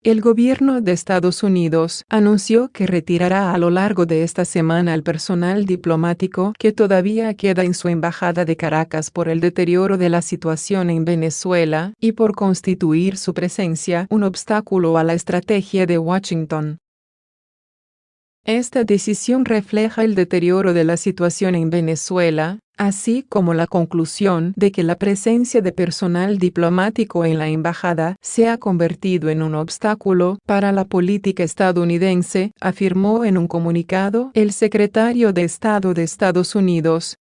El gobierno de Estados Unidos anunció que retirará a lo largo de esta semana al personal diplomático que todavía queda en su embajada de Caracas por el deterioro de la situación en Venezuela y por constituir su presencia un obstáculo a la estrategia de Washington. Esta decisión refleja el deterioro de la situación en Venezuela, así como la conclusión de que la presencia de personal diplomático en la embajada se ha convertido en un obstáculo para la política estadounidense, afirmó en un comunicado el secretario de Estado de Estados Unidos.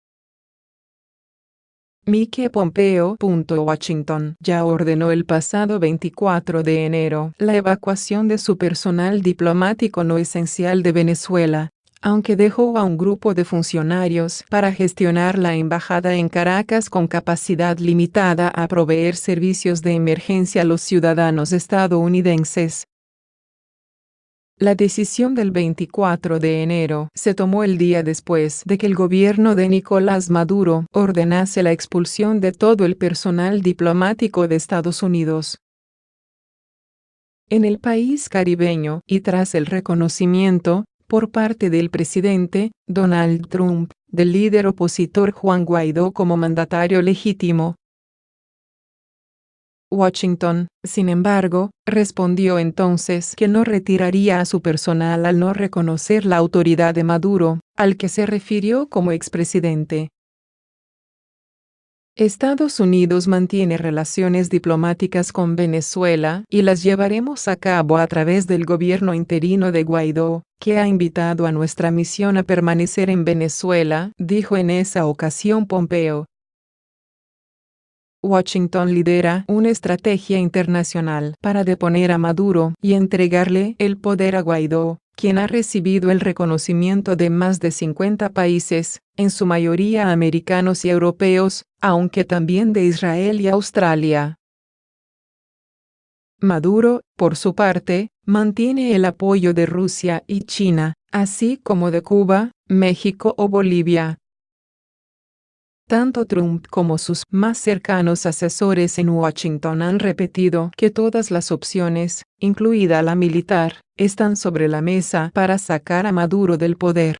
Mike Pompeo. Washington ya ordenó el pasado 24 de enero la evacuación de su personal diplomático no esencial de Venezuela, aunque dejó a un grupo de funcionarios para gestionar la embajada en Caracas con capacidad limitada a proveer servicios de emergencia a los ciudadanos estadounidenses. La decisión del 24 de enero se tomó el día después de que el gobierno de Nicolás Maduro ordenase la expulsión de todo el personal diplomático de Estados Unidos. En el país caribeño, y tras el reconocimiento, por parte del presidente Donald Trump, del líder opositor Juan Guaidó como mandatario legítimo, Washington, sin embargo, respondió entonces que no retiraría a su personal al no reconocer la autoridad de Maduro, al que se refirió como expresidente. Estados Unidos mantiene relaciones diplomáticas con Venezuela y las llevaremos a cabo a través del gobierno interino de Guaidó, que ha invitado a nuestra misión a permanecer en Venezuela, dijo en esa ocasión Pompeo. Washington lidera una estrategia internacional para deponer a Maduro y entregarle el poder a Guaidó, quien ha recibido el reconocimiento de más de 50 países, en su mayoría americanos y europeos, aunque también de Israel y Australia. Maduro, por su parte, mantiene el apoyo de Rusia y China, así como de Cuba, México o Bolivia. Tanto Trump como sus más cercanos asesores en Washington han repetido que todas las opciones, incluida la militar, están sobre la mesa para sacar a Maduro del poder.